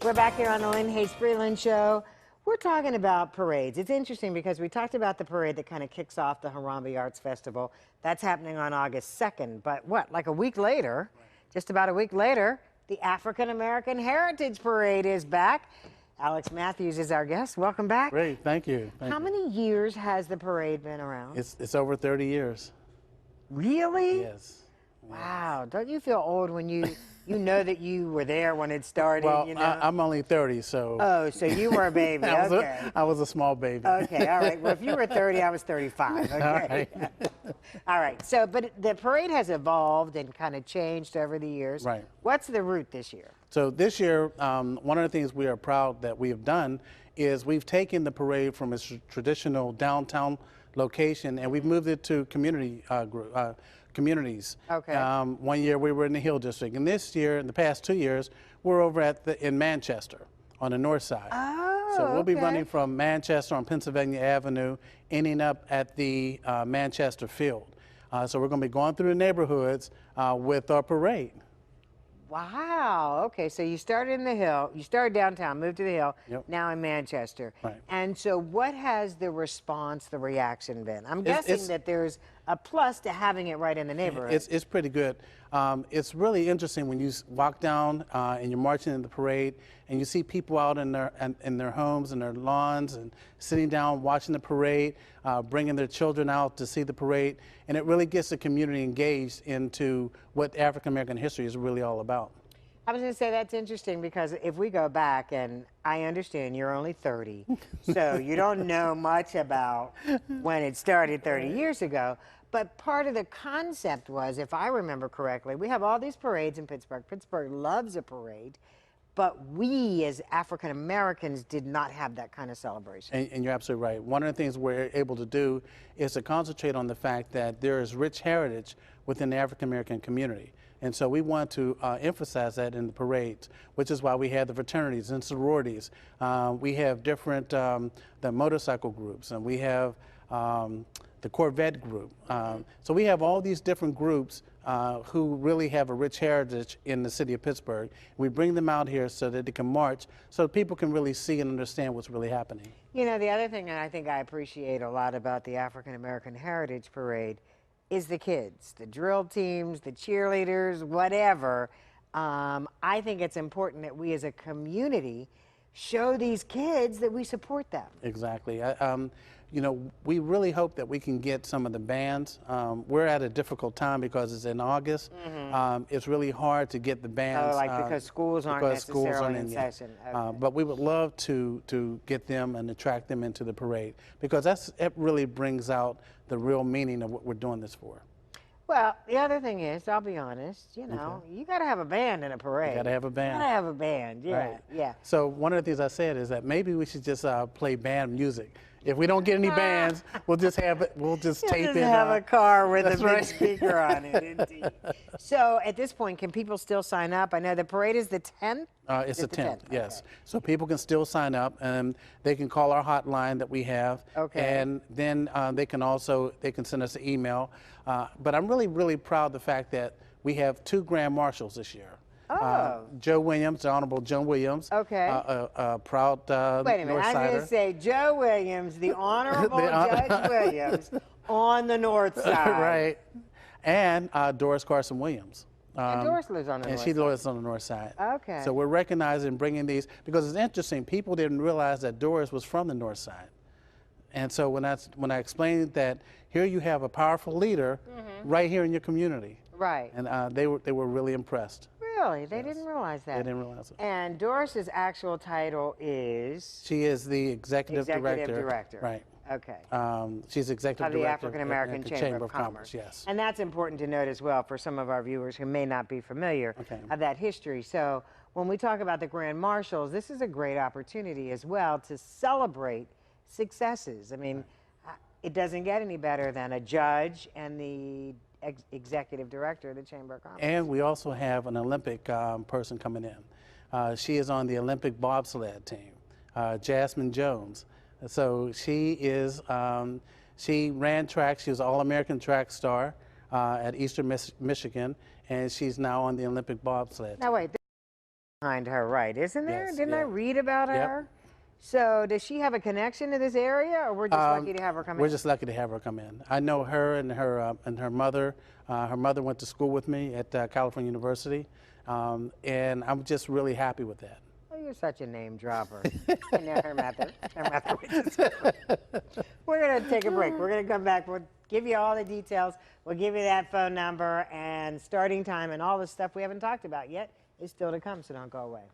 We're back here on the Lynn Hayes Freeland Show. We're talking about parades. It's interesting because we talked about the parade that kind of kicks off the Harambee Arts Festival. That's happening on August 2nd. But what, like a week later, just about a week later, the African American Heritage Parade is back. Alex Matthews is our guest. Welcome back. Great, thank you. How many years has the parade been around? It's over 30 years. Really? Yes. Wow. Don't you feel old when you know that you were there when it started? Well, you know? I'm only 30, so. Oh, so you were a baby. Okay. I was a small baby. Okay, all right. Well, if you were 30, I was 35. Okay. All right. All right. So, but the parade has evolved and kind of changed over the years. Right. What's the route this year? So this year, one of the things we are proud that we have done is we've taken the parade from its traditional downtown location and we've moved it to communities. Okay. 1 year we were in the Hill District, and this year, in the past 2 years, we're over in Manchester on the north side. Oh, so we'll be okay. running from Manchester on Pennsylvania Avenue, ending up at the Manchester Field. So we're going to be going through the neighborhoods with our parade. Wow. Okay. So you started in the Hill. You started downtown, moved to the Hill. Yep. Now in Manchester. Right. And so, what has the response, the reaction been? I'm guessing that there's a plus to having it right in the neighborhood. It's pretty good. It's really interesting when you walk down and you're marching in the parade, and you see people out in their homes and their lawns and sitting down watching the parade, bringing their children out to see the parade, and it really gets the community engaged into what African American history is really all about. I was going to say that's interesting because if we go back, and I understand you're only 30, so you don't know much about when it started 30 years ago, but part of the concept was, if I remember correctly, we have all these parades in Pittsburgh. Pittsburgh loves a parade, but we as African Americans did not have that kind of celebration. And you're absolutely right. One of the things we're able to do is to concentrate on the fact that there is rich heritage within the African American community. And so we want to emphasize that in the parades, which is why we have the fraternities and sororities. We have different, the motorcycle groups, and we have the Corvette group. So we have all these different groups who really have a rich heritage in the city of Pittsburgh. We bring them out here so that they can march, so that people can really see and understand what's really happening. You know, the other thing that I think I appreciate a lot about the African American Heritage Parade is the kids, the drill teams, the cheerleaders, whatever. I think it's important that we as a community show these kids that we support them. Exactly. You know, we really hope that we can get some of the bands. We're at a difficult time because it's in August. It's really hard to get the bands. Oh, like because schools aren't necessarily in session. Okay. But we would love to get them and attract them into the parade, because it really brings out the real meaning of what we're doing this for. Well, the other thing is, I'll be honest, you know, you got to have a band in a parade. You got to have a band. You got to have a band, yeah, right. yeah. So one of the things I said is that maybe we should just play band music. If we don't get any bands, we'll just have it. We'll just tape it. Have a car with a big right. speaker on it. Indeed. So at this point, can people still sign up? I know the parade is the 10th. It's the 10th, yes. Okay. So people can still sign up, and they can call our hotline that we have. Okay. And then they can send us an email. But I'm really proud of the fact that we have 2 Grand Marshals this year. Oh. Joe Williams, the Honorable Joe Williams. Okay. Proud Wait a minute. I was going to say Joe Williams, the Honorable Judge Williams, on the north side. Right. And Doris Carson Williams. And Doris lives on the north side. And she lives on the north side. Okay. So we're recognizing bringing these, because it's interesting, people didn't realize that Doris was from the north side. And so when I explained that here you have a powerful leader right here in your community. Right. And they were really impressed. Really? They didn't realize that? They didn't realize it. And Doris's actual title is? She is the executive director. Right. Okay. She's executive of the director African American at the Chamber of Commerce. Yes. And that's important to note as well for some of our viewers who may not be familiar of that history. So when we talk about the Grand Marshals, this is a great opportunity as well to celebrate successes. I mean, it doesn't get any better than a judge and the executive director of the Chamber of Commerce. And we also have an Olympic person coming in. She is on the Olympic bobsled team, Jasmine Jones. So she is, she ran track. She was an All-American track star at Eastern Michigan, and she's now on the Olympic bobsled team. Now wait. behind her, right? Isn't there? Yes, Didn't I yeah. read about Yep. her? So does she have a connection to this area, or we're just lucky to have her come We're in? just lucky to have her come in. I know her and her mother. Her mother went to school with me at California University, and I'm just really happy with that. Oh, you're such a name dropper. I know her mother. Her mother went to school. We're going to take a break. We're going to come back. We'll give you all the details. We'll give you that phone number and starting time and all the stuff we haven't talked about yet is still to come, so don't go away.